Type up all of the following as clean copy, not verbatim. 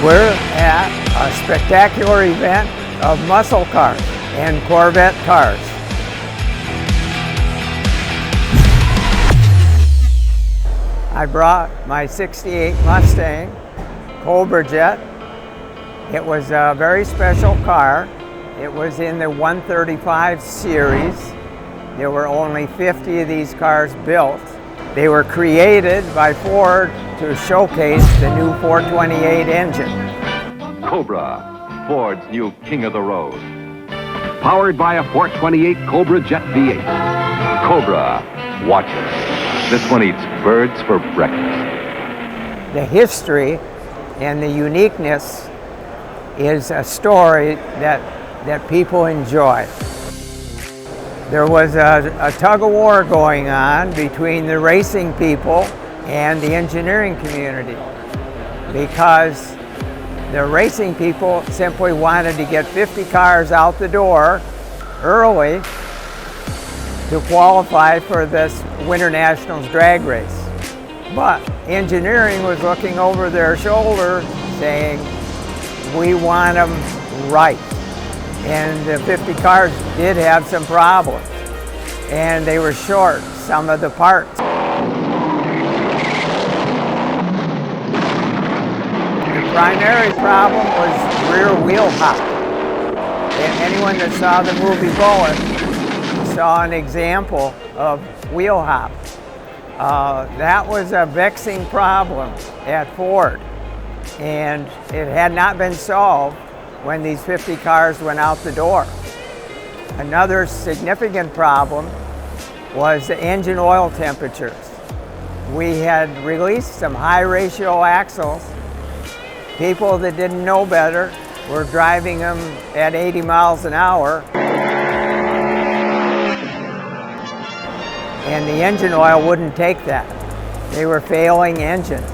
We're at a spectacular event of muscle cars and Corvette cars. I brought my '68 Mustang Cobra Jet. It was a very special car. It was in the 135 series. There were only 50 of these cars built. They were created by Ford to showcase the new 428 engine. Cobra, Ford's new king of the road. Powered by a 428 Cobra Jet V8. Cobra, watch it. This one eats birds for breakfast. The history and the uniqueness is a story that people enjoy. There was a tug-of-war going on between the racing people and the engineering community because the racing people simply wanted to get 50 cars out the door early to qualify for this Winter Nationals drag race. But engineering was looking over their shoulder saying, we want them right. And the 50 cars did have some problems, and they were short some of the parts. The primary problem was rear wheel hop. And anyone that saw the movie Bullitt saw an example of wheel hop. That was a vexing problem at Ford, and it had not been solved when these 50 cars went out the door. Another significant problem was the engine oil temperatures. We had released some high ratio axles. People that didn't know better were driving them at 80 miles an hour. And the engine oil wouldn't take that. They were failing engines.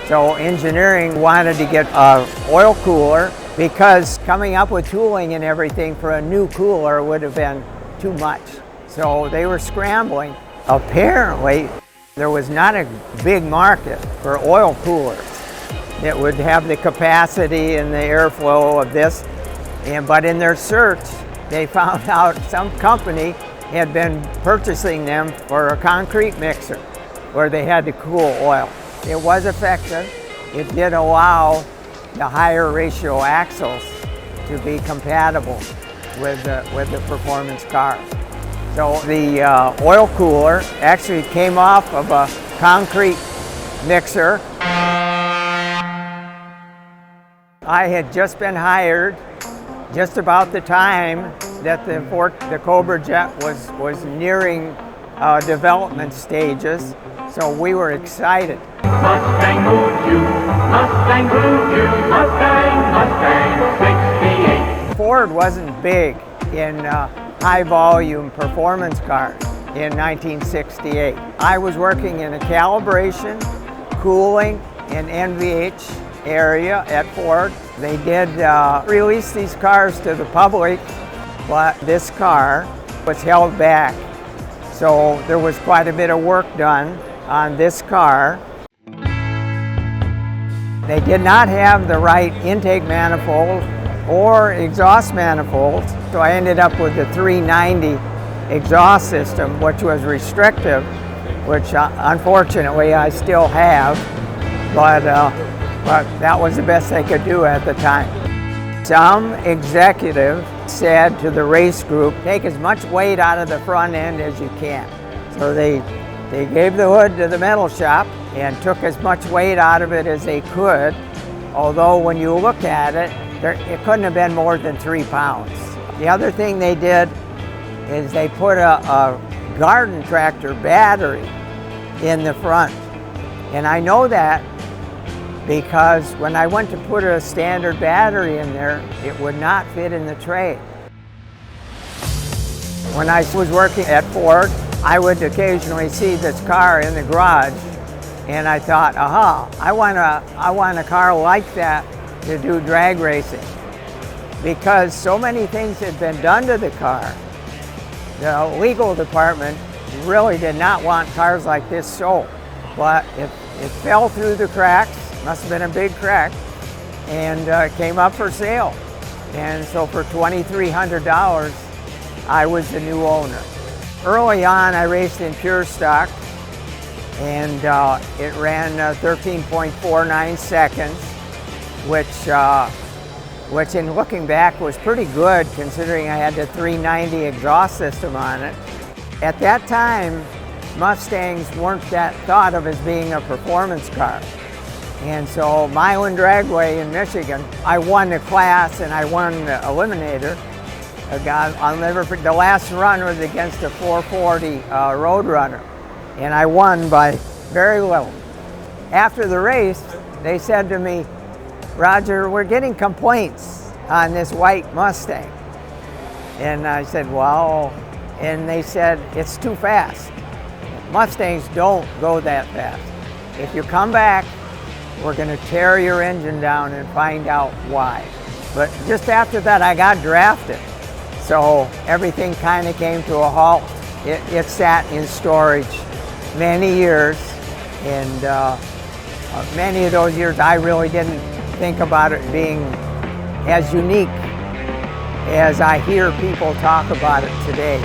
So engineering wanted to get an oil cooler because coming up with tooling and everything for a new cooler would have been too much. So they were scrambling. Apparently, there was not a big market for oil coolers that would have the capacity and the airflow of this. But in their search, they found out some company had been purchasing them for a concrete mixer where they had to cool oil. It was effective. It did allow the higher ratio axles to be compatible with the performance car. So the oil cooler actually came off of a concrete mixer. I had just been hired just about the time that the Cobra Jet was nearing development stages, so we were excited. Mustang moved you, Mustang moved you, Mustang 68. Ford wasn't big in high volume performance cars in 1968. I was working in a calibration, cooling, and NVH area at Ford. They did release these cars to the public, but this car was held back. So there was quite a bit of work done on this car. They did not have the right intake manifold or exhaust manifold, so I ended up with the 390 exhaust system, which was restrictive, which unfortunately I still have, but that was the best they could do at the time. Some executive said to the race group, take as much weight out of the front end as you can. So they gave the hood to the metal shop and took as much weight out of it as they could, although when you look at it, it couldn't have been more than 3 pounds. The other thing they did is they put a garden tractor battery in the front. And I know that because when I went to put a standard battery in there, it would not fit in the tray. When I was working at Ford, I would occasionally see this car in the garage, and I thought, aha, I want a car like that to do drag racing. Because so many things had been done to the car, the legal department really did not want cars like this sold. But it fell through the cracks, must have been a big crack, and came up for sale. And so for $2,300, I was the new owner. Early on, I raced in pure stock, and it ran 13.49 seconds, which in looking back was pretty good considering I had the 390 exhaust system on it. At that time, Mustangs weren't that thought of as being a performance car. And so Milan Dragway in Michigan, I won the class and I won the Eliminator. I'll never forget, the last run was against a 440 Roadrunner, and I won by very little. After the race, they said to me, "Roger, we're getting complaints on this white Mustang." And I said, "Well," and they said, "It's too fast. Mustangs don't go that fast. If you come back, we're going to tear your engine down and find out why." But just after that, I got drafted. So everything kind of came to a halt. It sat in storage many years, and many of those years I really didn't think about it being as unique as I hear people talk about it today.